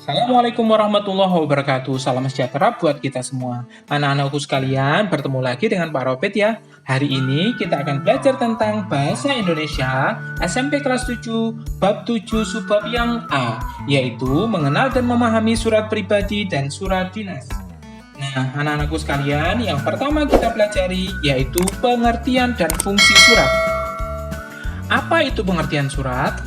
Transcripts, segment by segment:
Assalamualaikum warahmatullahi wabarakatuh. Salam sejahtera buat kita semua. Anak-anakku sekalian, bertemu lagi dengan Pak Robert ya. Hari ini kita akan belajar tentang bahasa Indonesia SMP kelas 7, bab 7 subbab yang A, yaitu mengenal dan memahami surat pribadi dan surat dinas. Nah, anak-anakku sekalian, yang pertama kita pelajari yaitu pengertian dan fungsi surat. Apa itu pengertian surat?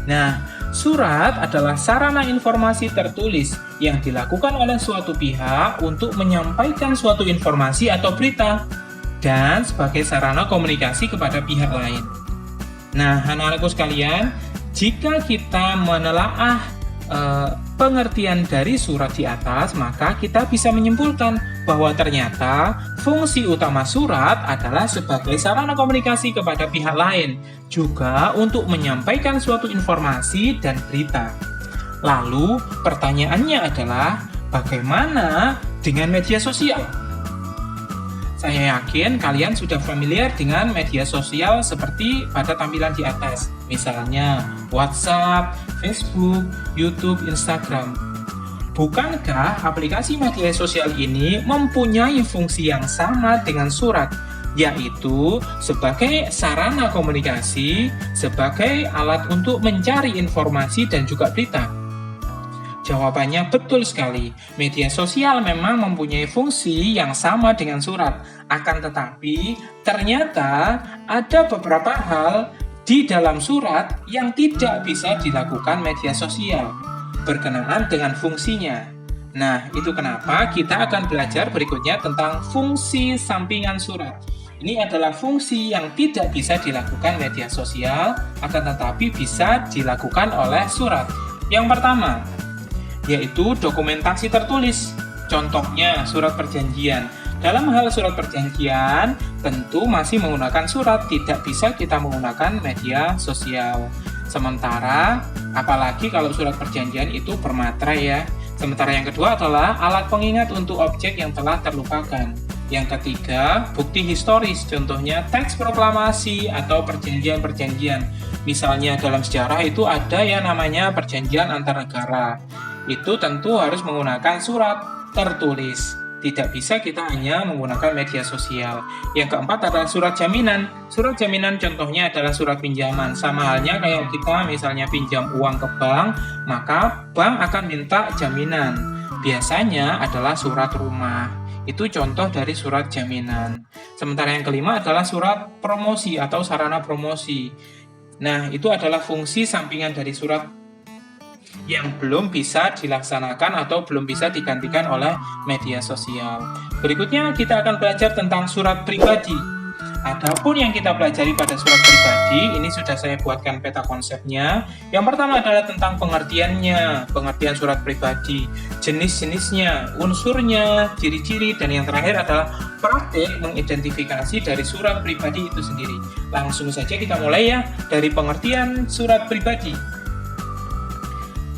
Nah, surat adalah sarana informasi tertulis yang dilakukan oleh suatu pihak untuk menyampaikan suatu informasi atau berita dan sebagai sarana komunikasi kepada pihak lain. Nah, anak-anakku sekalian, jika kita menelaah pengertian dari surat di atas, maka kita bisa menyimpulkan bahwa ternyata fungsi utama surat adalah sebagai sarana komunikasi kepada pihak lain, juga untuk menyampaikan suatu informasi dan berita. Lalu, pertanyaannya adalah, bagaimana dengan media sosial? Saya yakin kalian sudah familiar dengan media sosial seperti pada tampilan di atas, misalnya WhatsApp, Facebook, YouTube, Instagram. Bukankah aplikasi media sosial ini mempunyai fungsi yang sama dengan surat, yaitu sebagai sarana komunikasi, sebagai alat untuk mencari informasi dan juga berita? Jawabannya betul sekali. Media sosial memang mempunyai fungsi yang sama dengan surat. Akan tetapi, ternyata ada beberapa hal di dalam surat yang tidak bisa dilakukan media sosial berkenaan dengan fungsinya. Nah, itu kenapa kita akan belajar berikutnya tentang fungsi sampingan surat. Ini adalah fungsi yang tidak bisa dilakukan media sosial, akan tetapi bisa dilakukan oleh surat. Yang pertama, yaitu dokumentasi tertulis. Contohnya surat perjanjian. Dalam hal surat perjanjian, tentu masih menggunakan surat, tidak bisa kita menggunakan media sosial. Sementara, apalagi kalau surat perjanjian itu bermaterai ya. Sementara yang kedua adalah alat pengingat untuk objek yang telah terlupakan. Yang ketiga, bukti historis, contohnya teks proklamasi atau perjanjian-perjanjian. Misalnya dalam sejarah itu ada yang namanya perjanjian antar negara. Itu tentu harus menggunakan surat tertulis. Tidak bisa kita hanya menggunakan media sosial. Yang keempat adalah surat jaminan. Surat jaminan contohnya adalah surat pinjaman. Sama halnya kayak kita misalnya pinjam uang ke bank, maka bank akan minta jaminan. Biasanya adalah surat rumah. Itu contoh dari surat jaminan. Sementara yang kelima adalah surat promosi atau sarana promosi. Nah, itu adalah fungsi sampingan dari surat yang belum bisa dilaksanakan atau belum bisa digantikan oleh media sosial. Berikutnya kita akan belajar tentang surat pribadi. Adapun yang kita pelajari pada surat pribadi, ini sudah saya buatkan peta konsepnya. Yang pertama adalah tentang pengertiannya, pengertian surat pribadi, jenis-jenisnya, unsurnya, ciri-ciri, dan yang terakhir adalah praktik mengidentifikasi dari surat pribadi itu sendiri. Langsung saja kita mulai ya, dari pengertian surat pribadi.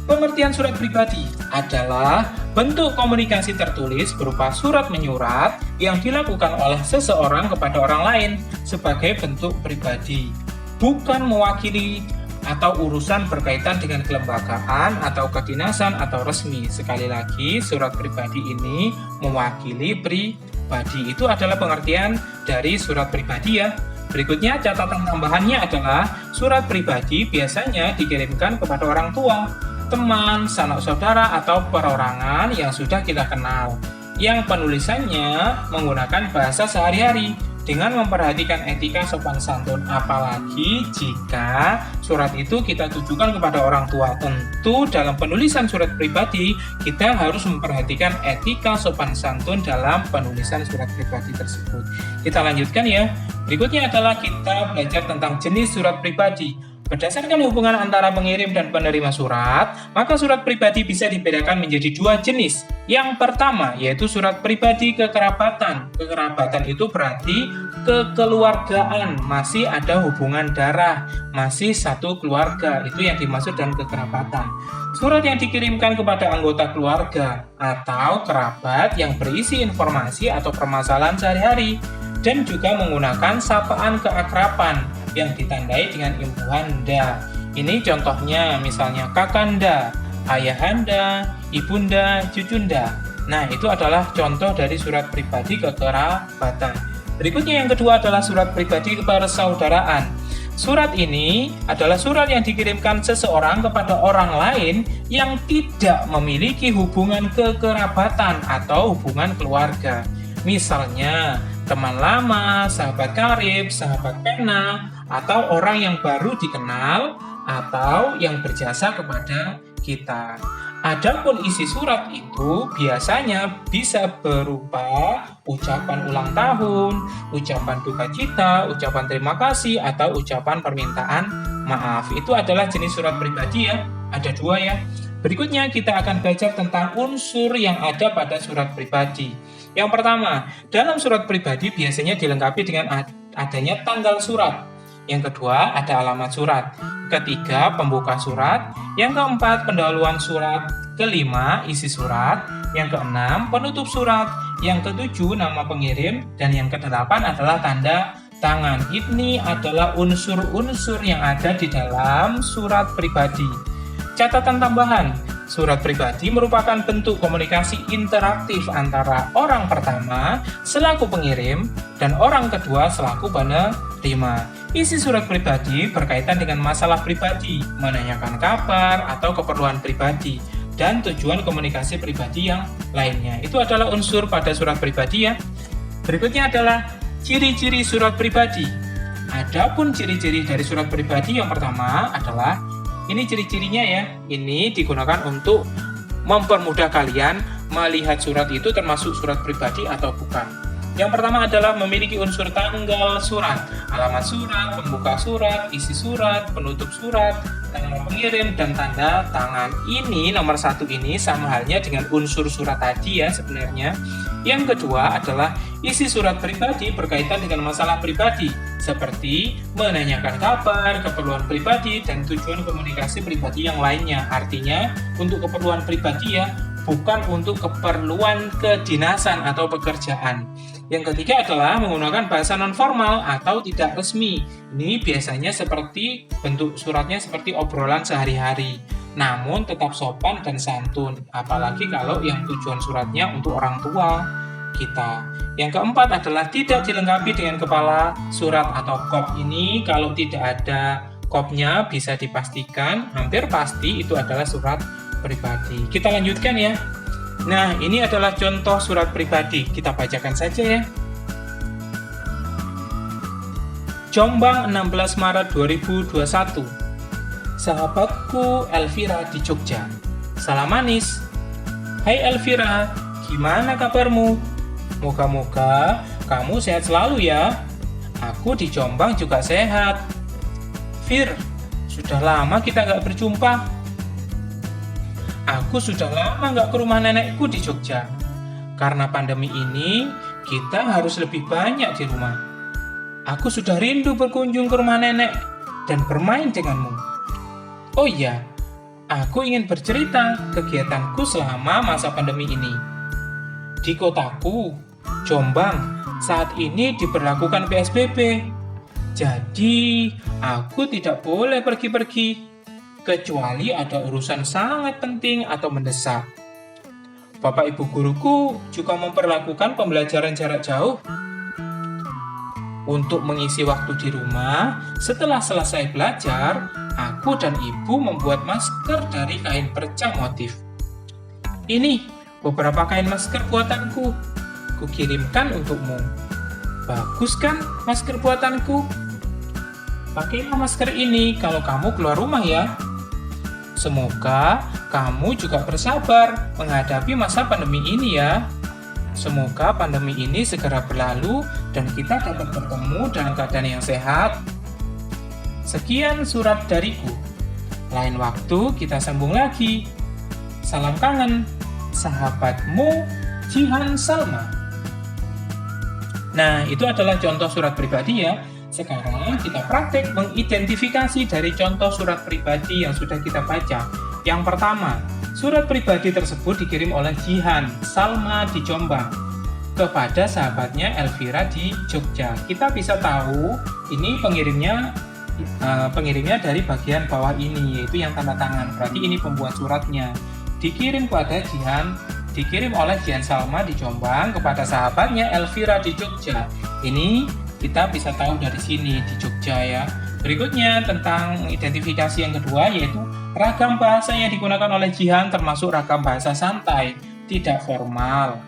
Pengertian surat pribadi adalah bentuk komunikasi tertulis berupa surat menyurat yang dilakukan oleh seseorang kepada orang lain sebagai bentuk pribadi, bukan mewakili atau urusan berkaitan dengan kelembagaan atau kedinasan atau resmi. Sekali lagi, surat pribadi ini mewakili pribadi. Itu adalah pengertian dari surat pribadi ya. Berikutnya catatan tambahannya adalah surat pribadi biasanya dikirimkan kepada orang tua, teman, sanak saudara, atau perorangan yang sudah kita kenal, yang penulisannya menggunakan bahasa sehari-hari dengan memperhatikan etika sopan santun, apalagi jika surat itu kita tujukan kepada orang tua. Tentu dalam penulisan surat pribadi kita harus memperhatikan etika sopan santun dalam penulisan surat pribadi tersebut. Kita lanjutkan ya. Berikutnya adalah kita belajar tentang jenis surat pribadi. Berdasarkan hubungan antara pengirim dan penerima surat, maka surat pribadi bisa dibedakan menjadi dua jenis. Yang pertama yaitu surat pribadi kekerabatan. Kekerabatan itu berarti kekeluargaan, masih ada hubungan darah, masih satu keluarga, itu yang dimaksud dengan kekerabatan. Surat yang dikirimkan kepada anggota keluarga atau kerabat yang berisi informasi atau permasalahan sehari-hari, dan juga menggunakan sapaan keakraban yang ditandai dengan imbuhan da. Ini contohnya misalnya Kakanda, ayahanda, ibunda, cucunda. Nah, itu adalah contoh dari surat pribadi kekerabatan. Berikutnya yang kedua adalah surat pribadi persaudaraan. Surat ini adalah surat yang dikirimkan seseorang kepada orang lain yang tidak memiliki hubungan kekerabatan atau hubungan keluarga. Misalnya, teman lama, sahabat karib, sahabat pena, atau orang yang baru dikenal, atau yang berjasa kepada kita. Adapun isi surat itu biasanya bisa berupa ucapan ulang tahun, ucapan duka cita, ucapan terima kasih, atau ucapan permintaan maaf. Itu adalah jenis surat pribadi ya, ada 2 ya. Berikutnya kita akan belajar tentang unsur yang ada pada surat pribadi. Yang pertama, dalam surat pribadi biasanya dilengkapi dengan adanya tanggal surat. Yang kedua, ada alamat surat. Ketiga, pembuka surat. Yang keempat, pendahuluan surat. Kelima, isi surat. Yang keenam, penutup surat. Yang ketujuh, nama pengirim. Dan yang kedelapan adalah tanda tangan. Ini adalah unsur-unsur yang ada di dalam surat pribadi. Catatan tambahan, surat pribadi merupakan bentuk komunikasi interaktif antara orang pertama selaku pengirim dan orang kedua selaku penerima. Isi surat pribadi berkaitan dengan masalah pribadi, menanyakan kabar atau keperluan pribadi, dan tujuan komunikasi pribadi yang lainnya. Itu adalah unsur pada surat pribadi ya. Berikutnya adalah ciri-ciri surat pribadi. Adapun ciri-ciri dari surat pribadi yang pertama adalah, ini ciri-cirinya ya, ini digunakan untuk mempermudah kalian melihat surat itu termasuk surat pribadi atau bukan. Yang pertama adalah memiliki unsur tanggal surat, alamat surat, pembuka surat, isi surat, penutup surat, nama pengirim, dan tanda tangan. Ini nomor 1 ini sama halnya dengan unsur surat tadi ya sebenarnya. Yang kedua adalah isi surat pribadi berkaitan dengan masalah pribadi, seperti menanyakan kabar, keperluan pribadi, dan tujuan komunikasi pribadi yang lainnya. Artinya untuk keperluan pribadi ya, bukan untuk keperluan kedinasan atau pekerjaan. Yang ketiga adalah menggunakan bahasa non-formal atau tidak resmi. Ini biasanya seperti bentuk suratnya seperti obrolan sehari-hari, namun tetap sopan dan santun, apalagi kalau yang tujuan suratnya untuk orang tua kita. Yang keempat adalah tidak dilengkapi dengan kepala surat atau kop. Ini kalau tidak ada kopnya bisa dipastikan, hampir pasti itu adalah surat pribadi. Kita lanjutkan ya. Nah, ini adalah contoh surat pribadi. Kita bacakan saja ya. Jombang 16 Maret 2021. Sahabatku Elvira di Jogja. Salam manis. Hai Elvira, gimana kabarmu? Moga-moga kamu sehat selalu ya. Aku di Jombang juga sehat. Fir, sudah lama kita nggak berjumpa. Aku sudah lama nggak ke rumah nenekku di Jogja. Karena pandemi ini, kita harus lebih banyak di rumah. Aku sudah rindu berkunjung ke rumah nenek dan bermain denganmu. Oh iya, aku ingin bercerita kegiatanku selama masa pandemi ini. Di kotaku, Jombang, saat ini diberlakukan PSBB. Jadi, aku tidak boleh pergi-pergi, kecuali ada urusan sangat penting atau mendesak. Bapak ibu guruku juga memperlakukan pembelajaran jarak jauh. Untuk mengisi waktu di rumah, setelah selesai belajar, aku dan ibu membuat masker dari kain perca motif. Ini beberapa kain masker buatanku, kukirimkan untukmu. Bagus kan masker buatanku? Pakailah masker ini kalau kamu keluar rumah ya. Semoga kamu juga bersabar menghadapi masa pandemi ini ya. Semoga pandemi ini segera berlalu dan kita dapat bertemu dalam keadaan yang sehat. Sekian surat dariku. Lain waktu kita sambung lagi. Salam kangen, sahabatmu Jihan Salma. Nah, itu adalah contoh surat pribadi ya. Sekarang kita praktek mengidentifikasi dari contoh surat pribadi yang sudah kita baca. Yang pertama, surat pribadi tersebut dikirim oleh Jihan Salma di Jombang kepada sahabatnya Elvira di Jogja. Kita bisa tahu ini pengirimnya pengirimnya dari bagian bawah ini, yaitu yang tanda tangan. Berarti ini pembuat suratnya. Dikirim oleh Jihan Salma di Jombang kepada sahabatnya Elvira di Jogja. Ini kita bisa tahu dari sini di Jogja ya. Berikutnya tentang identifikasi yang kedua, yaitu ragam bahasa yang digunakan oleh Jihan termasuk ragam bahasa santai, tidak formal.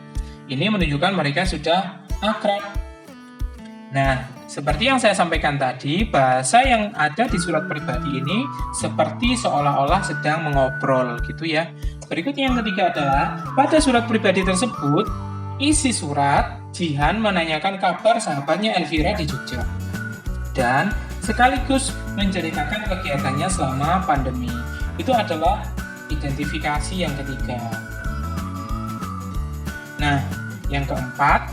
Ini menunjukkan mereka sudah akrab. Nah, seperti yang saya sampaikan tadi, bahasa yang ada di surat pribadi ini seperti seolah-olah sedang mengobrol gitu ya. Berikutnya yang ketiga adalah, pada surat pribadi tersebut, isi surat, Jihan menanyakan kabar sahabatnya Elvira di Jogja. Dan sekaligus menceritakan kegiatannya selama pandemi. Itu adalah identifikasi yang ketiga. Nah, yang keempat,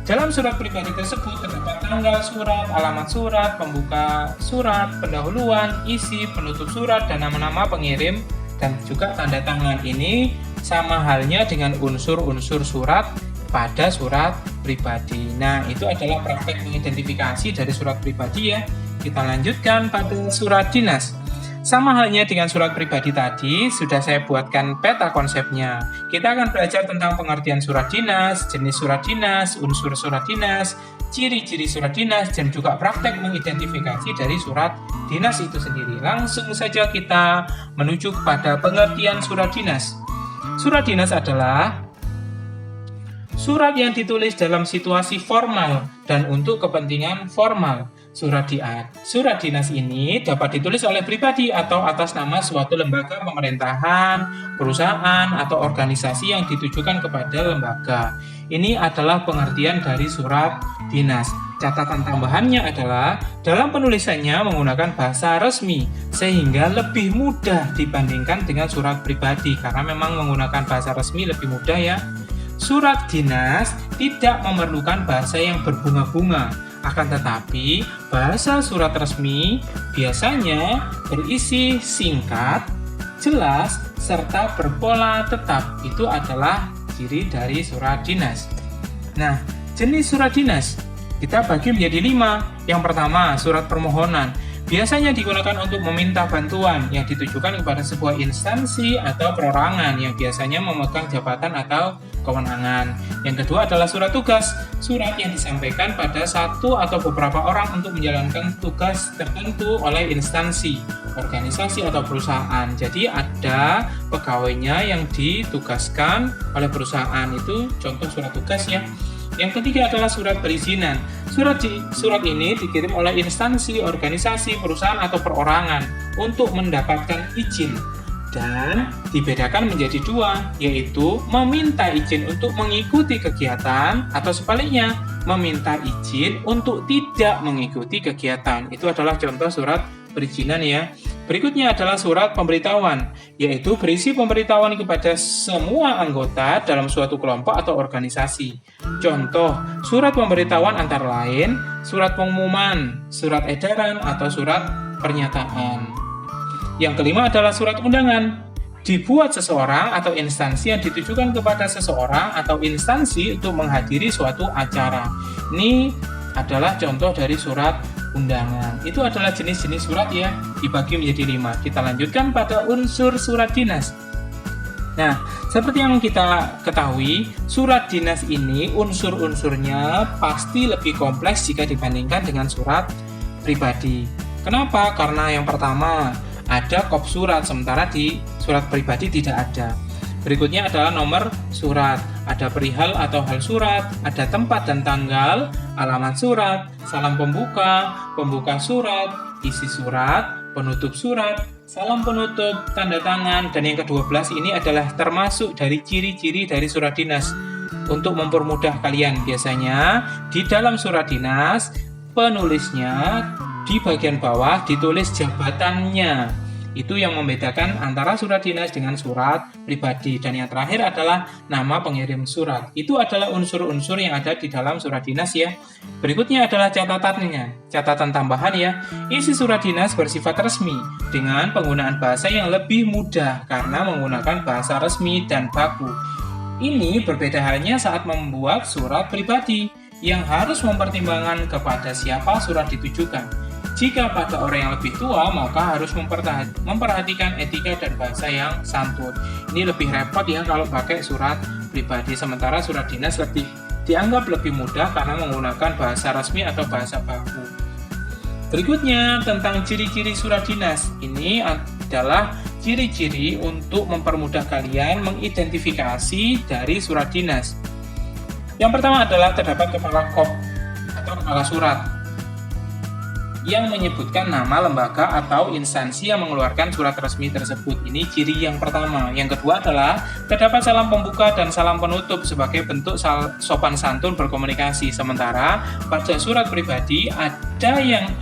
dalam surat pribadi tersebut terdapat tanggal surat, alamat surat, pembuka surat, pendahuluan, isi, penutup surat, dan nama-nama pengirim, dan juga tanda tangan. Ini sama halnya dengan unsur-unsur surat pada surat pribadi. Nah, itu adalah praktek mengidentifikasi dari surat pribadi ya. Kita lanjutkan pada surat dinas. Sama halnya dengan surat pribadi tadi, sudah saya buatkan peta konsepnya. Kita akan belajar tentang pengertian surat dinas, jenis surat dinas, unsur surat dinas, ciri-ciri surat dinas, dan juga praktek mengidentifikasi dari surat dinas itu sendiri. Langsung saja kita menuju kepada pengertian surat dinas. Surat dinas adalah surat yang ditulis dalam situasi formal dan untuk kepentingan formal. Surat dinas ini dapat ditulis oleh pribadi atau atas nama suatu lembaga pemerintahan, perusahaan, atau organisasi yang ditujukan kepada lembaga. Ini adalah pengertian dari surat dinas. Catatan tambahannya adalah dalam penulisannya menggunakan bahasa resmi sehingga lebih mudah dibandingkan dengan surat pribadi karena memang menggunakan bahasa resmi lebih mudah ya. Surat dinas tidak memerlukan bahasa yang berbunga-bunga, akan tetapi bahasa surat resmi biasanya berisi singkat, jelas, serta berpola tetap. Itu adalah ciri dari surat dinas. Nah, jenis surat dinas kita bagi menjadi 5. Yang pertama, surat permohonan. Biasanya digunakan untuk meminta bantuan yang ditujukan kepada sebuah instansi atau perorangan yang biasanya memegang jabatan atau kewenangan. Yang kedua adalah surat tugas, surat yang disampaikan pada satu atau beberapa orang untuk menjalankan tugas tertentu oleh instansi, organisasi, atau perusahaan. Jadi ada pegawainya yang ditugaskan oleh perusahaan, itu contoh surat tugas ya. Yang ketiga adalah surat perizinan. Surat ini dikirim oleh instansi, organisasi, perusahaan, atau perorangan untuk mendapatkan izin. Dan dibedakan menjadi 2, yaitu meminta izin untuk mengikuti kegiatan atau sebaliknya, meminta izin untuk tidak mengikuti kegiatan. Itu adalah contoh surat perizinan ya. Berikutnya adalah surat pemberitahuan, yaitu berisi pemberitahuan kepada semua anggota dalam suatu kelompok atau organisasi. Contoh, surat pemberitahuan antara lain, surat pengumuman, surat edaran, atau surat pernyataan. Yang kelima adalah surat undangan, dibuat seseorang atau instansi yang ditujukan kepada seseorang atau instansi untuk menghadiri suatu acara. Ini adalah contoh dari surat undangan. Itu adalah jenis-jenis surat ya, dibagi menjadi 5. Kita lanjutkan pada unsur surat dinas. Nah, seperti yang kita ketahui, surat dinas ini unsur-unsurnya pasti lebih kompleks jika dibandingkan dengan surat pribadi. Kenapa? Karena yang pertama, ada kop surat, sementara di surat pribadi tidak ada. Berikutnya adalah nomor surat, ada perihal atau hal surat, ada tempat dan tanggal, alamat surat, salam pembuka, pembuka surat, isi surat, penutup surat, salam penutup, tanda tangan, dan yang ke-12 ini adalah termasuk dari ciri-ciri dari surat dinas. Untuk mempermudah kalian, biasanya di dalam surat dinas, penulisnya di bagian bawah ditulis jabatannya. Itu yang membedakan antara surat dinas dengan surat pribadi. Dan yang terakhir adalah nama pengirim surat. Itu adalah unsur-unsur yang ada di dalam surat dinas ya. Berikutnya adalah catatannya. Catatan tambahan ya. Isi surat dinas bersifat resmi dengan penggunaan bahasa yang lebih mudah karena menggunakan bahasa resmi dan baku. Ini berbeda halnya saat membuat surat pribadi yang harus mempertimbangkan kepada siapa surat ditujukan. Jika pada orang yang lebih tua, maka harus memperhatikan etika dan bahasa yang santun. Ini lebih repot ya kalau pakai surat pribadi, sementara surat dinas dianggap lebih mudah karena menggunakan bahasa resmi atau bahasa baku. Berikutnya tentang ciri-ciri surat dinas. Ini adalah ciri-ciri untuk mempermudah kalian mengidentifikasi dari surat dinas. Yang pertama adalah terdapat kepala kop atau kepala surat yang menyebutkan nama lembaga atau instansi yang mengeluarkan surat resmi tersebut. Ini ciri yang pertama. Yang kedua adalah terdapat salam pembuka dan salam penutup sebagai bentuk sopan santun berkomunikasi. Sementara pada surat pribadi ada yang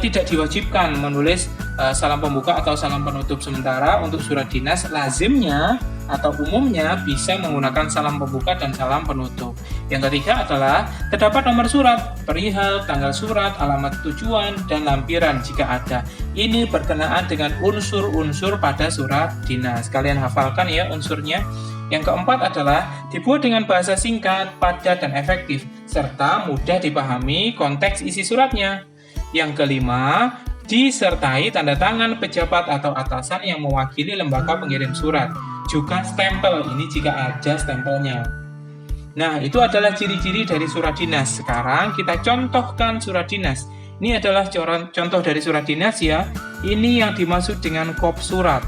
tidak diwajibkan menulis salam pembuka atau salam penutup. Sementara untuk surat dinas lazimnya atau umumnya bisa menggunakan salam pembuka dan salam penutup. Yang ketiga adalah terdapat nomor surat, perihal, tanggal surat, alamat tujuan, dan lampiran jika ada. Ini berkenaan dengan unsur-unsur pada surat dinas. Kalian hafalkan ya unsurnya. Yang keempat adalah dibuat dengan bahasa singkat, padat, dan efektif, serta mudah dipahami konteks isi suratnya. Yang kelima, disertai tanda tangan pejabat atau atasan yang mewakili lembaga pengirim surat. Juga stempel, ini jika ada stempelnya. Nah, itu adalah ciri-ciri dari surat dinas. Sekarang kita contohkan surat dinas. Ini adalah contoh dari surat dinas ya. Ini yang dimaksud dengan kop surat.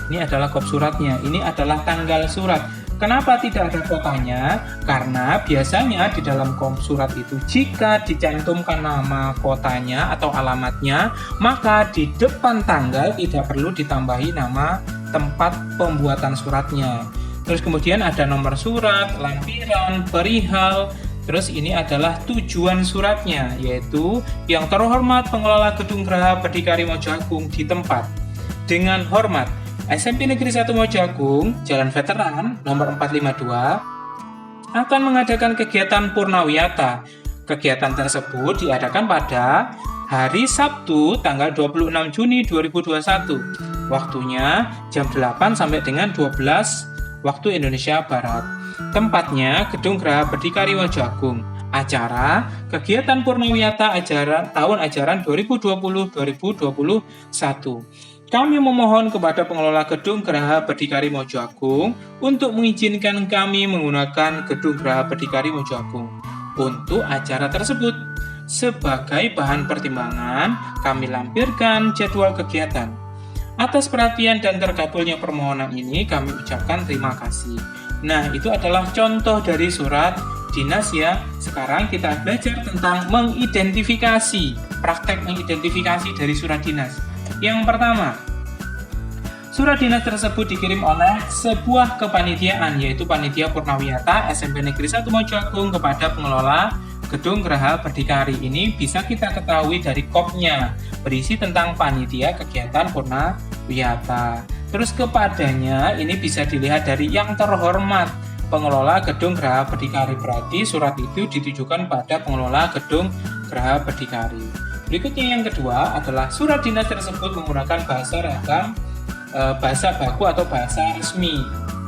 Ini adalah kop suratnya. Ini adalah tanggal surat. Kenapa tidak ada kotanya? Karena biasanya di dalam kop surat itu jika dicantumkan nama kotanya atau alamatnya, maka di depan tanggal tidak perlu ditambahi nama tempat pembuatan suratnya. Terus kemudian ada nomor surat, lampiran, perihal. Terus ini adalah tujuan suratnya, yaitu yang terhormat pengelola Gedung Geraha Berdikari Mojo Agung di tempat. Dengan hormat, SMP Negeri 1 Mojo Agung, Jalan Veteran, nomor 452, akan mengadakan kegiatan Purnawiyata. Kegiatan tersebut diadakan pada hari Sabtu, tanggal 26 Juni 2021. Waktunya jam 8 sampai dengan 12 waktu Indonesia Barat. Tempatnya Gedung Geraha Berdikari Mojo Agung. Acara kegiatan Purnawiyata tahun ajaran 2020-2021. Kami memohon kepada pengelola Gedung Geraha Berdikari Mojo Agung untuk mengizinkan kami menggunakan Gedung Geraha Berdikari Mojo Agung untuk acara tersebut. Sebagai bahan pertimbangan, kami lampirkan jadwal kegiatan. Atas perhatian dan terkabulnya permohonan ini, kami ucapkan terima kasih. Nah, itu adalah contoh dari surat dinas ya. Sekarang kita belajar tentang mengidentifikasi, praktek mengidentifikasi dari surat dinas. Yang pertama, surat dinas tersebut dikirim oleh sebuah kepanitiaan, yaitu Panitia Purnawiyata SMP Negeri 1 Mojo Agung kepada pengelola Gedung Geraha Berdikari. Ini bisa kita ketahui dari kopnya, berisi tentang panitia kegiatan Purnawiyata. Terus kepadanya ini bisa dilihat dari yang terhormat pengelola Gedung Geraha Berdikari, berarti surat itu ditujukan pada pengelola Gedung Geraha Berdikari. Berikutnya yang kedua adalah surat dinas tersebut menggunakan bahasa ragam, bahasa baku atau bahasa resmi.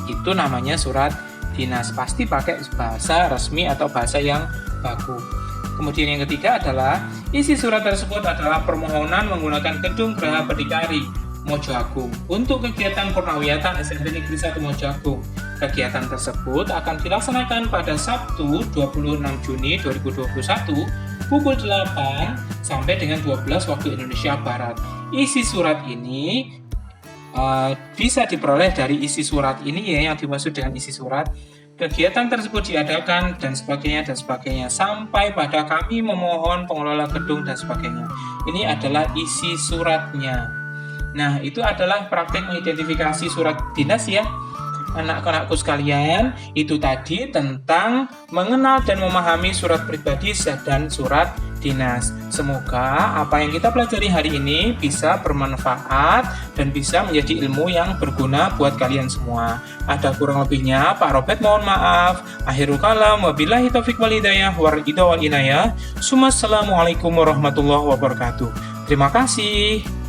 Itu namanya surat dinas, pasti pakai bahasa resmi atau bahasa yang baku. Kemudian yang ketiga adalah isi surat tersebut adalah permohonan menggunakan Gedung Geraha Berdikari Mojo Agung untuk kegiatan Purnawiyata SMP Negeri 1 Mojo Agung. Kegiatan tersebut akan dilaksanakan pada Sabtu 26 Juni 2021 pukul 8 sampai dengan 12 waktu Indonesia Barat. Isi surat ini bisa diperoleh dari isi surat ini ya, yang dimaksud dengan isi surat. Kegiatan tersebut diadakan dan sebagainya sampai pada kami memohon pengelola gedung dan sebagainya. Ini adalah isi suratnya. Nah, itu adalah praktek mengidentifikasi surat dinas ya. Anak-anakku sekalian, itu tadi tentang mengenal dan memahami surat pribadi dan surat dinas. Semoga apa yang kita pelajari hari ini bisa bermanfaat dan bisa menjadi ilmu yang berguna buat kalian semua. Ada kurang lebihnya, Pak Robert mohon maaf. Akhirul kalam, wabillahi taufiq wal hidayah, wal inayah. Assalamualaikum warahmatullahi wabarakatuh. Terima kasih.